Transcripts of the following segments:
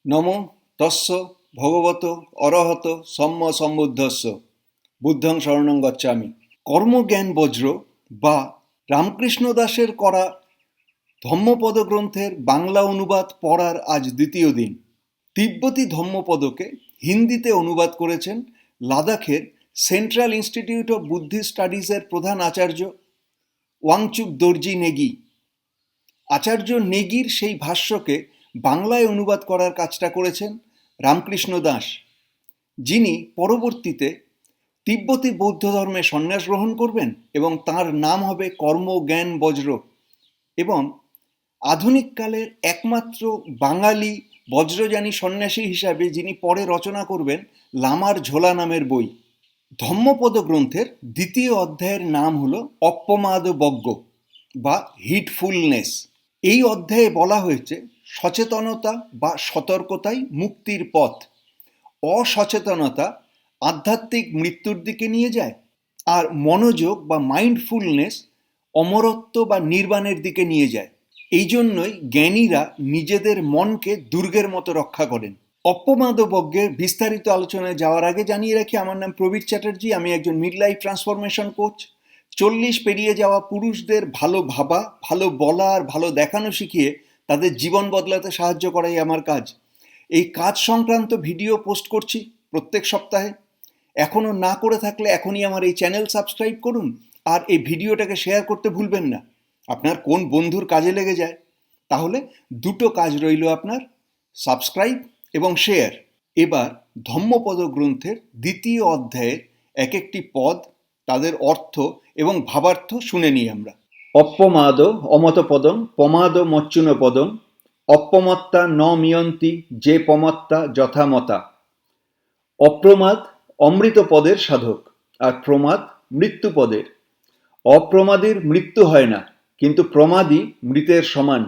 নমো তস্য ভগবত অরহত সম্ম সম্বুদ্ধস্য বুদ্ধং শরণং গচ্ছামি। কর্মজ্ঞান বজ্র বা রামকৃষ্ণ দাসের করা ধম্মপদ গ্রন্থের বাংলা অনুবাদ পড়ার আজ দ্বিতীয় দিন। তিব্বতী ধম্মপদকে হিন্দিতে অনুবাদ করেছেন লাদাখের সেন্ট্রাল ইনস্টিটিউট অফ বুদ্ধিস্ট স্টাডিজের প্রধান আচার্য ওয়াংচুক দর্জি নেগি। আচার্য নেগির সেই ভাষ্যকে বাংলায় অনুবাদ করার কাজটা করেছেন রামকৃষ্ণ দাস, যিনি পরবর্তীতে তিব্বতী বৌদ্ধ ধর্মে সন্ন্যাস গ্রহণ করবেন এবং তাঁর নাম হবে কর্মজ্ঞান বজ্র, এবং আধুনিককালের একমাত্র বাঙালি বজ্রযানী সন্ন্যাসী হিসাবে যিনি পরে রচনা করবেন লামার ঝোলা নামের বই। ধম্মপদ গ্রন্থের দ্বিতীয় অধ্যায়ের নাম হল অপ্পমাদবজ্ঞ বা হিটফুলনেস। এই অধ্যায়ে বলা হয়েছে সচেতনতা বা সতর্কতাই মুক্তির পথ। অসচেতনতা আধ্যাত্মিক মৃত্যুর দিকে নিয়ে যায়, আর মনোযোগ বা মাইন্ডফুলনেস অমরত্ব বা নির্বাণের দিকে নিয়ে যায়। এই জন্যই জ্ঞানীরা নিজেদের মনকে দুর্গের মতো রক্ষা করেন। অপ্পমাদবজ্ঞের বিস্তারিত আলোচনায় যাওয়ার আগে জানিয়ে রাখি, আমার নাম প্রবীর চ্যাটার্জি। আমি একজন মিডলাইফ ট্রান্সফরমেশন কোচ। 40 পেরিয়ে যাওয়া পুরুষদের ভালো ভাবা, ভালো বলা আর ভালো দেখানো শিখিয়ে তাদের জীবন বদলাতে সাহায্য করাই আমার কাজ। এই কাজ সংক্রান্ত ভিডিও পোস্ট করছি প্রত্যেক সপ্তাহে। এখনও না করে থাকলে এখনই আমার এই চ্যানেল সাবস্ক্রাইব করুন, আর এই ভিডিওটাকে শেয়ার করতে ভুলবেন না। আপনার কোন বন্ধুর কাজে লেগে যায়, তাহলে দুটো কাজ রইল আপনার, সাবস্ক্রাইব এবং শেয়ার। এবার ধম্মপদ গ্রন্থের দ্বিতীয় অধ্যায়ের এক একটি পদ, তাদের অর্থ এবং ভাবার্থ শুনে নিই আমরা। অপ্পমাদ অমতপদং পমাদ মচ্চুন পদং অপ্পমত্তা ন মিয়ন্তি যে পমত্তা যথামতা। অপ্রমাদ অমৃত পদের সাধক, আর প্রমাদ মৃত্যু পদের। অপ্রমাদীর মৃত্যু হয় না, কিন্তু প্রমাদী মৃতের সমান।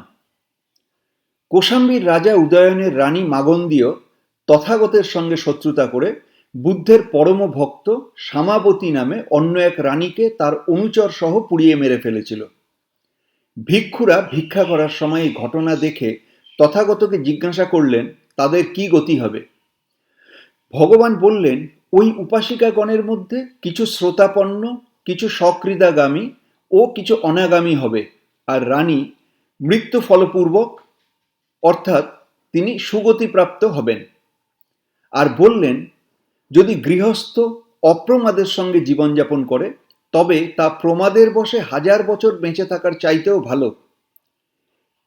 কোশাম্বীর রাজা উদয়নের রানী মাগন্ধীয় তথাগতের সঙ্গে শত্রুতা করে বুদ্ধের পরম ভক্ত শ্যামাবতী নামে অন্য এক রানীকে তার অনুচর সহ পুড়িয়ে মেরে ফেলেছিল। ভিক্ষুরা ভিক্ষা করার সময় এই ঘটনা দেখে তথাগতকে জিজ্ঞাসা করলেন তাদের কি গতি হবে। ভগবান বললেন, ওই উপাসিকাগণের মধ্যে কিছু শ্রোতাপন্ন, কিছু সক্রিয়াগামী ও কিছু অনাগামী হবে, আর রানী মৃত্যু ফলপূর্বক, অর্থাৎ তিনি সুগতিপ্রাপ্ত হবেন। আর বললেন, যদি গৃহস্থ অপ্রমাদের সঙ্গে জীবনযাপন করে তবে তা প্রমাদের বশে 1000 বছর বেঁচে থাকার চাইতেও ভালো।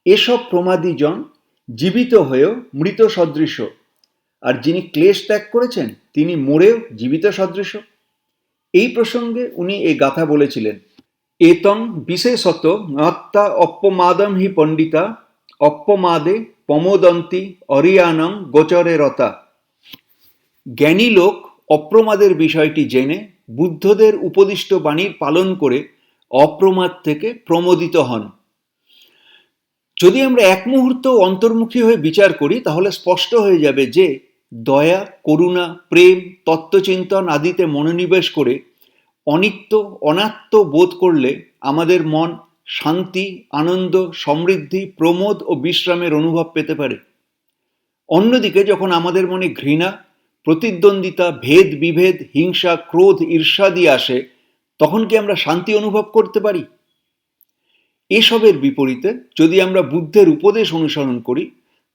এসব প্রমাদীজন জীবিত হয়েও মৃত সদৃশ, আর যিনি ক্লেশ ত্যাগ করেছেন তিনি মরেও জীবিত সদৃশ। এই প্রসঙ্গে উনি এই গাথা বলেছিলেন, এতং বিশেষত আত্মা অপ্পমাদম হি পণ্ডিতা অপ্পমাদে প্রমোদন্তি অরিয়ানং গোচরে রতা। জ্ঞানী লোক অপ্রমাদের বিষয়টি জেনে বুদ্ধদের উপদিষ্ট বাণীর পালন করে অপ্রমাদ থেকে প্রমোদিত হন। যদি আমরা এক মুহূর্ত অন্তর্মুখী হয়ে বিচার করি তাহলে স্পষ্ট হয়ে যাবে যে দয়া, করুণা, প্রেম, তত্ত্বচিন্তন আদিতে মনোনিবেশ করে অনিত্য অনাত্ম বোধ করলে আমাদের মন শান্তি, আনন্দ, সমৃদ্ধি, প্রমোদ ও বিশ্রামের অনুভব পেতে পারে। অন্যদিকে যখন আমাদের মনে ঘৃণা, প্রতিদ্বন্দ্বিতা, ভেদ বিভেদ, হিংসা, ক্রোধ, ঈর্ষাদি আসে, তখন কি আমরা শান্তি অনুভব করতে পারি? এসবের বিপরীতে যদি আমরা বুদ্ধের উপদেশ অনুসরণ করি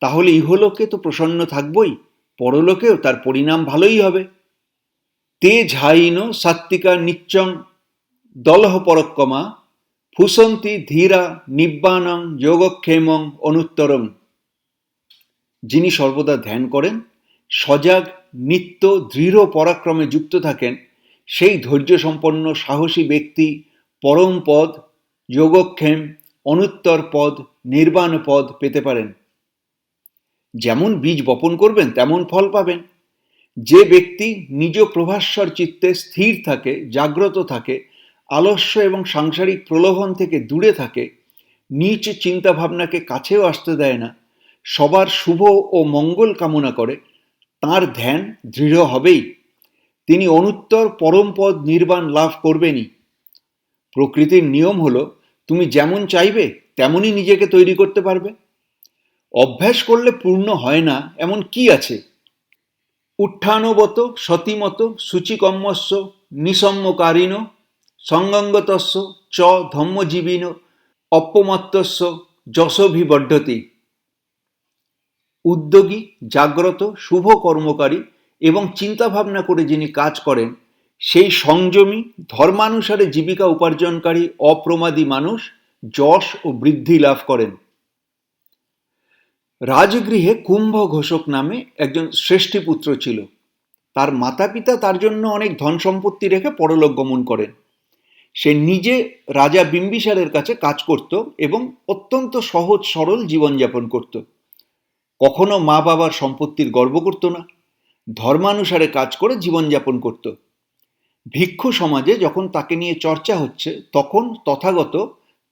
তাহলে ইহলোকে তো প্রসন্ন থাকবই, পরলোকেও তার পরিণাম ভালোই হবে। তে ঝাইন সাত্বিকা নিচ্চং দলহ পরক্কমা ফুসন্তি ধীরা নিব্বাণং যোগক্ষেমং অনুত্তরং। যিনি সর্বদা ধ্যান করেন, সজাগ, নিত্য, দৃঢ় পরাক্রমে যুক্ত থাকেন, সেই ধৈর্যসম্পন্ন সাহসী ব্যক্তি পরম পদ, যোগক্ষেম, অনুত্তর পদ, নির্বাণ পদ পেতে পারেন। যেমন বীজ বপন করবেন তেমন ফল পাবেন। যে ব্যক্তি নিজ প্রভাস্বর চিত্তে স্থির থাকে, জাগ্রত থাকে, আলস্য এবং সাংসারিক প্রলোভন থেকে দূরে থাকে, নীচ চিন্তাভাবনাকে কাছেও আসতে দেয় না, সবার শুভ ও মঙ্গল কামনা করে, তাঁর ধ্যান দৃঢ় হবেই। তিনি অনুত্তর পরমপদ নির্বাণ লাভ করবেনই। প্রকৃতির নিয়ম হলো তুমি যেমন চাইবে তেমনই নিজেকে তৈরি করতে পারবে। অভ্যাস করলে পূর্ণ হয় না এমন কি আছে? উত্থানবত সতীমত শুচিকম্মস্য নিসম্মকারিণ সঙ্গঙ্গতস্য চ ধম্মজীবিন অপ্পমত্তস্য যশোভিবর্ধতি। উদ্যোগী, জাগ্রত, শুভ কর্মকারী এবং চিন্তাভাবনা করে যিনি কাজ করেন সেই সংযমী, ধর্মানুসারে জীবিকা উপার্জনকারী অপ্রমাদী মানুষ যশ ও বৃদ্ধি লাভ করেন। রাজগৃহে কুম্ভ ঘোষক নামে একজন শ্রেষ্ঠীপুত্র ছিল। তার মাতা পিতা তার জন্য অনেক ধন সম্পত্তি রেখে পরলোক গমন করেন। সে নিজে রাজা বিম্বিসারের কাছে কাজ করত এবং অত্যন্ত সহজ সরল জীবনযাপন করত। কখনো মা বাবার সম্পত্তির গর্ব করত না, ধর্মানুসারে কাজ করে জীবনযাপন করত। ভিক্ষু সমাজে যখন তাকে নিয়ে চর্চা হচ্ছে তখন তথাগত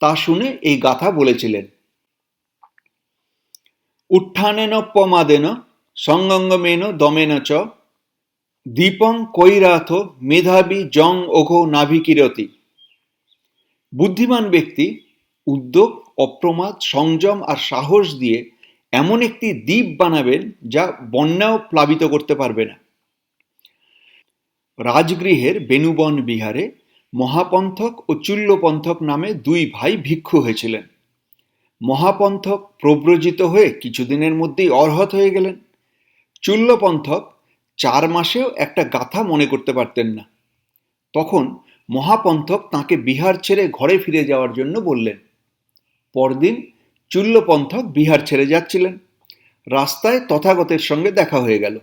তা শুনে এই গাথা বলেছিলেন। উত্থানেন প্রমাদেন সঙ্গঙ্গমেন দমেন চ দীপং কৈরাথ মেধাবী জং ওঘো নাভিকিরতি। বুদ্ধিমান ব্যক্তি উদ্যোগ, অপ্রমাদ, সংযম আর সাহস দিয়ে এমন একটি দ্বীপ বানাবেন যা বন্যাও প্লাবিত করতে পারবে না। রাজগৃহের বেণুবন বিহারে মহাপন্থক ও চুল্লপন্থক নামে দুই ভাই ভিক্ষু হয়েছিলেন। মহাপন্থক প্রব্রজিত হয়ে কিছুদিনের মধ্যেই অর্হৎ হয়ে গেলেন। চুল্লপন্থক 4 মাসেও একটা গাথা মনে করতে পারতেন না। তখন মহাপন্থক তাঁকে বিহার ছেড়ে ঘরে ফিরে যাওয়ার জন্য বললেন। পরদিন চুল্লপন্থক বিহার ছেড়ে যাচ্ছিলেন। রাস্তায় তথাগতের সঙ্গে দেখা হয়ে গেল।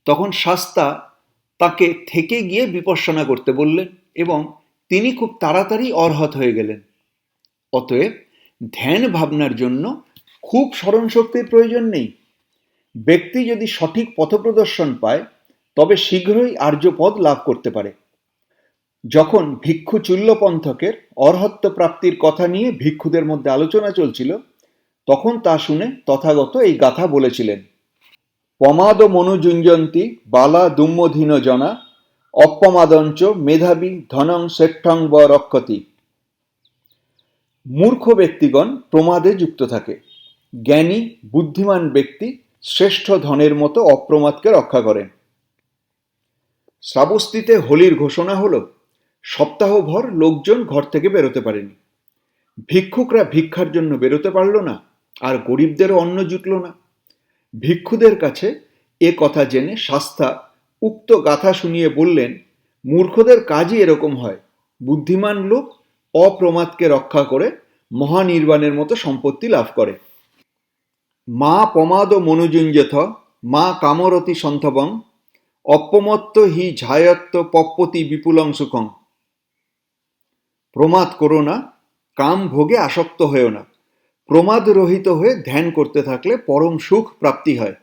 তখন শাস্তা তাকে থেকে গিয়ে বিপশ্যনা করতে বললেন এবং তিনি খুব তাড়াতাড়ি অর্হৎ হয়ে গেলেন। অতএব ধ্যান ভাবনার জন্য খুব স্মরণশক্তির প্রয়োজন নেই। ব্যক্তি যদি সঠিক পথপ্রদর্শন পায় তবে শীঘ্রই আর্যপদ লাভ করতে পারে। যখন ভিক্ষু চুল্লপন্থকের অর্হত্ব প্রাপ্তির কথা নিয়ে ভিক্ষুদের মধ্যে আলোচনা চলছিল তখন তা শুনে তথাগত এই গাথা বলেছিলেন। প্রমাদ মনুযুঞ্জন্তি বালা দুম্মধীন জনা অপ্রমাদঞ্চ মেধাবী ধনং শ্রেষ্ঠং ব রক্ষতি। মূর্খ ব্যক্তিগণ প্রমাদে যুক্ত থাকে, জ্ঞানী বুদ্ধিমান ব্যক্তি শ্রেষ্ঠ ধনের মতো অপ্রমাদকে রক্ষা করেন। শ্রাবস্তিতে হোলির ঘোষণা হলো। সপ্তাহভর লোকজন ঘর থেকে বেরোতে পারেনি। ভিক্ষুকরা ভিক্ষার জন্য বেরোতে পারল না, আর গরিবদেরও অন্ন জুটল না। ভিক্ষুদের কাছে এ কথা জেনে শাস্তা উক্ত গাথা শুনিয়ে বললেন, মূর্খদের কাজই এরকম হয়। বুদ্ধিমান লোক অপ্রমাদকে রক্ষা করে মহানির্বাণের মতো সম্পত্তি লাভ করে। মা প্রমাদ মনুযুঞ্জেথ মা কামরতি সন্থবং অপ্রমত্ত হি ঝায়ত্ত পপ্পতি বিপুলং সুখং। প্রমাদ করো না, কাম ভোগে আসক্ত হয়েও না। প্রমাদ রহিত হয়ে ধ্যান করতে থাকলে পরম সুখ প্রাপ্তি হয়।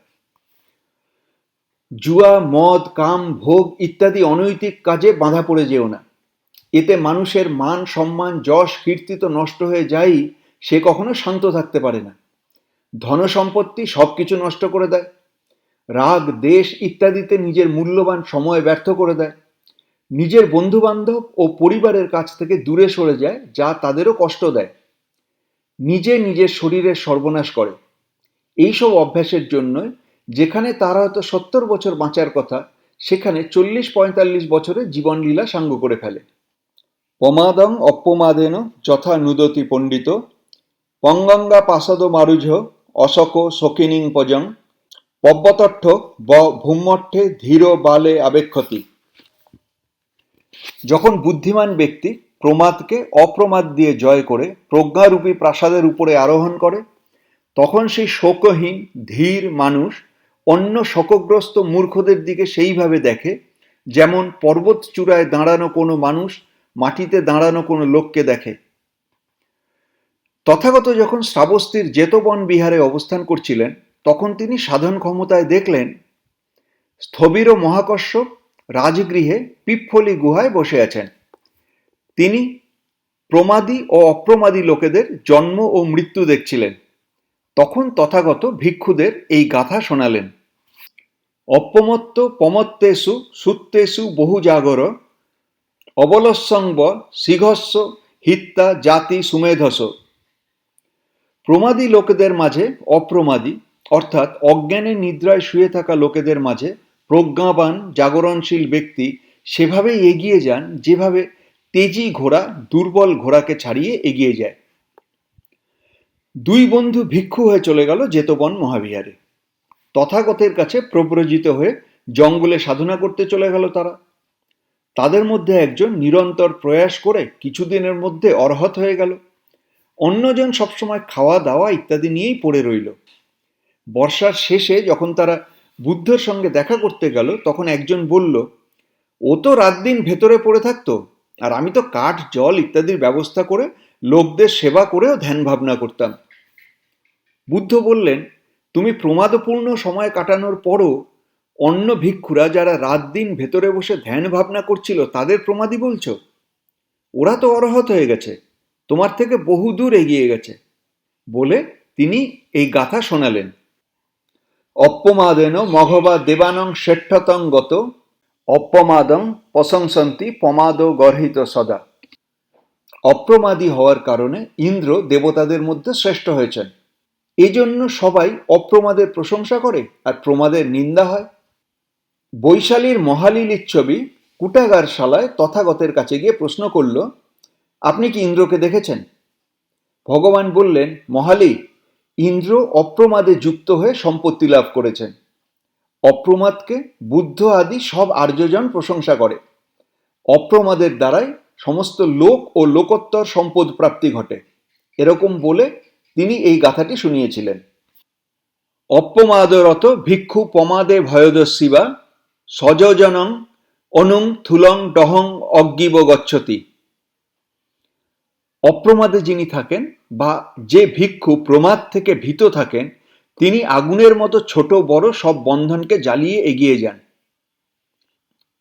জুয়া, মদ, কাম, ভোগ ইত্যাদি অনৈতিক কাজে বাঁধা পড়ে যেও না। এতে মানুষের মান, সম্মান, যশ, কীর্তি তো নষ্ট হয়ে যায়ই, সে কখনো শান্ত থাকতে পারে না। ধনসম্পত্তি সবকিছু নষ্ট করে দেয়। রাগ, দেশ ইত্যাদিতে নিজের মূল্যবান সময় ব্যর্থ করে দেয়। নিজের বন্ধুবান্ধব ও পরিবারের কাছ থেকে দূরে সরে যায়, যা তাদেরও কষ্ট দেয়। নিজে নিজের শরীরের সর্বনাশ করে। এইসব অভ্যাসের জন্যই যেখানে তার হয়তো 70 বছর বাঁচার কথা সেখানে 40-45 বছরে জীবনলীলা সাঙ্গ করে ফেলে। প্রমাদং অপ্রমাদেন যথা নুদতি পণ্ডিত পঙ্গঙ্গা পাশদ মারুঝ অশোক শকিনিং পজং পব্বতট্ঠ ব ভূমঠে ধীর বালে আবেক্ষতি। যখন বুদ্ধিমান ব্যক্তি প্রমাদকে অপ্রমাদ দিয়ে জয় করে প্রজ্ঞারূপী প্রাসাদের উপরে আরোহণ করে তখন সেই শোকহীন ধীর মানুষ অন্য শোকগ্রস্ত মূর্খদের দিকে সেইভাবে দেখে যেমন পর্বত চূড়ায় দাঁড়ানো কোনো মানুষ মাটিতে দাঁড়ানো কোনো লোককে দেখে। তথাগত যখন শ্রাবস্তির জেতবন বিহারে অবস্থান করছিলেন তখন তিনি সাধন ক্ষমতায় দেখলেন স্থবির মহাকশ্যপ রাজগৃহে পিপ্ফলি গুহায় বসে আছেন। তিনি প্রমাদী ও অপ্রমাদী লোকেদের জন্ম ও মৃত্যু দেখছিলেন। তখন তথাগত ভিক্ষুদের এই গাথা শোনালেন। অপ্রমত্ত প্রমত্তেষু সুত্তেষু বহু জাগর অবলস্সংব সিংহস্য হিত্তা জাতি সুমেধস। প্রমাদী লোকেদের মাঝে অপ্রমাদী অর্থাৎ অজ্ঞানে নিদ্রায় শুয়ে থাকা লোকেদের মাঝে প্রজ্ঞাবান জাগরণশীল ব্যক্তি সেভাবেই এগিয়ে যান যেভাবে তেজি ঘোড়া দুর্বল ঘোড়াকে ছাড়িয়ে এগিয়ে যায়। দুই বন্ধু ভিক্ষু হয়ে চলে গেল জেতবন মহাবিহারে। তথাগতের কাছে প্রব্রজিত হয়ে জঙ্গলে সাধনা করতে চলে গেল তারা। তাদের মধ্যে একজন নিরন্তর প্রয়াস করে কিছুদিনের মধ্যে অর্হৎ হয়ে গেল। অন্যজন সবসময় খাওয়া দাওয়া ইত্যাদি নিয়েই পড়ে রইল। বর্ষার শেষে যখন তারা বুদ্ধের সঙ্গে দেখা করতে গেল তখন একজন বলল, ও তো রাত দিন ভেতরে পড়ে থাকতো, আর আমি তো কাঠ জল ইত্যাদির ব্যবস্থা করে লোকদের সেবা করেও ধ্যান ভাবনা করতাম। বুদ্ধ বললেন, তুমি প্রমাদপূর্ণ সময় কাটানোর পরও অন্য ভিক্ষুরা যারা রাত দিন ভেতরে বসে ধ্যান ভাবনা করছিল তাদের প্রমাদী বলছো? ওরা তো অরহত হয়ে গেছে, তোমার থেকে বহুদূর এগিয়ে গেছে। বলে তিনি এই গাথা শোনালেন। অপ্পমাদেন মঘবা দেবানং ষেট্ঠতং গত অপ্পমাদং প্রশংসন্তি প্রমাদ গর্হিত সদা। অপ্রমাদী হওয়ার কারণে ইন্দ্র দেবতাদের মধ্যে শ্রেষ্ঠ হয়েছেন। এজন্য সবাই অপ্রমাদের প্রশংসা করে আর প্রমাদের নিন্দা হয়। বৈশালীর মহালী লিচ্ছবি কুটাগার শালায় তথাগতের কাছে গিয়ে প্রশ্ন করল, আপনি কি ইন্দ্রকে দেখেছেন? ভগবান বললেন, মহালী, ইন্দ্র অপ্রমাদে যুক্ত হয়ে সম্পত্তি লাভ করেছেন। অপ্রমাদকে বুদ্ধ আদি সব আর্যজন প্রশংসা করে। অপ্রমাদের দ্বারাই সমস্ত লোক ও লোকোত্তর সম্পদ প্রাপ্তি ঘটে। এরকম বলে তিনি এই গাথাটি শুনিয়েছিলেন। অপ্রমাদরত ভিক্ষু প্রমাদে ভয়দস্যিবা সযজনং অনুং থুলং ডহং অজ্ঞিব গচ্ছতি। অপ্রমাদে যিনি থাকেন বা যে ভিক্ষু প্রমাদ থেকে ভীত থাকেন তিনি আগুনের মতো ছোট বড় সব বন্ধনকে জ্বালিয়ে এগিয়ে যান।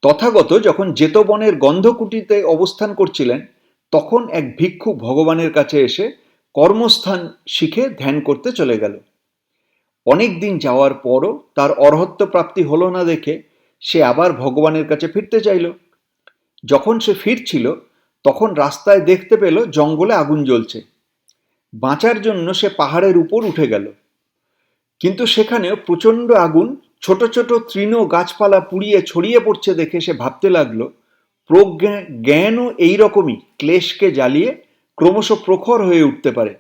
তথাগত যখন জেতবনের গন্ধকুটিতে অবস্থান করছিলেন তখন এক ভিক্ষু ভগবানের কাছে এসে কর্মস্থান শিখে ধ্যান করতে চলে গেল। অনেক দিন যাওয়ার পরও তার অর্হত্ব প্রাপ্তি হলো না দেখে সে আবার ভগবানের কাছে ফিরতে চাইল। যখন সে ফিরছিল তখন রাস্তায় দেখতে পেল জঙ্গলে আগুন জ্বলছে। বাঁচার জন্য সে পাহাড়ের উপর উঠে গেল, কিন্তু সেখানেও প্রচণ্ড আগুন ছোট ছোট তৃণ গাছপালা পুড়িয়ে ছড়িয়ে পড়ছে দেখে সে ভাবতে লাগলো, জ্ঞানও এইরকমই ক্লেশকে জ্বালিয়ে ক্রমশ প্রখর হয়ে উঠতে পারে।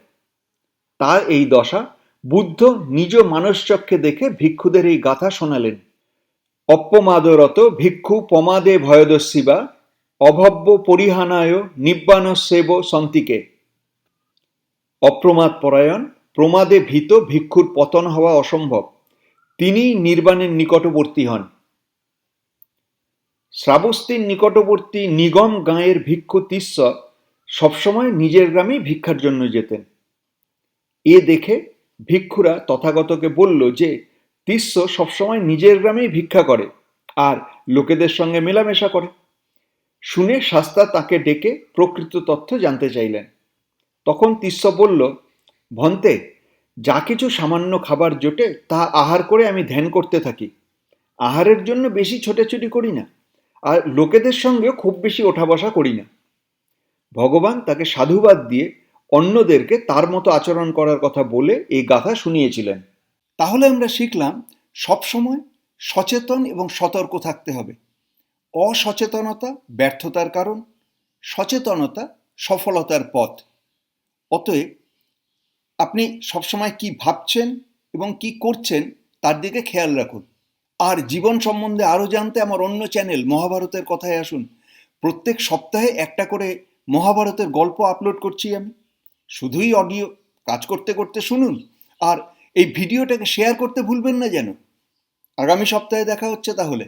তার এই দশা বুদ্ধ নিজ মানসচক্ষে দেখে ভিক্ষুদের এই গাথা শোনালেন। অপ্পমাদরত ভিক্ষু প্রমাদে ভয়দস্যিবা অভব্য পরিহানায় নিব্বাণ সেব সন্তিকে। অপ্রমাদ পরায়ণ প্রমাদে ভীত ভিক্ষুর পতন হওয়া অসম্ভব, তিনিই নির্বাণের নিকটবর্তী হন। শ্রাবস্তীর নিকটবর্তী নিগম গাঁয়ের ভিক্ষু তিস্য সবসময় নিজের গ্রামেই ভিক্ষার জন্য যেতেন। এ দেখে ভিক্ষুরা তথাগতকে বলল যে তিস্য সবসময় নিজের গ্রামেই ভিক্ষা করে আর লোকেদের সঙ্গে মেলামেশা করে। শুনে শাস্তা তাকে ডেকে প্রকৃত তথ্য জানতে চাইলেন। তখন তিস্য বলল, ভন্তে, যা কিছু সামান্য খাবার জোটে তা আহার করে আমি ধ্যান করতে থাকি। আহারের জন্য বেশি ছোটাছুটি করি না, আর লোকেদের সঙ্গেও খুব বেশি ওঠা বসা করি না। ভগবান তাকে সাধুবাদ দিয়ে অন্যদেরকে তার মতো আচরণ করার কথা বলে এই গাথা শুনিয়েছিলেন। তাহলে আমরা শিখলাম সবসময় সচেতন এবং সতর্ক থাকতে হবে। অসচেতনতা ব্যর্থতার কারণ, সচেতনতা সফলতার পথ। অতএব আপনি সবসময় কি ভাবছেন এবং কি করছেন তার দিকে খেয়াল রাখুন। আর জীবন সম্বন্ধে আরও জানতে আমার অন্য চ্যানেল মহাভারতের কথায় আসুন। প্রত্যেক সপ্তাহে একটা করে মহাভারতের গল্প আপলোড করছি আমি। শুধুই অডিও, কাজ করতে করতে শুনুন। আর এই ভিডিওটাকে শেয়ার করতে ভুলবেন না যেন। আগামী সপ্তাহে দেখা হচ্ছে তাহলে।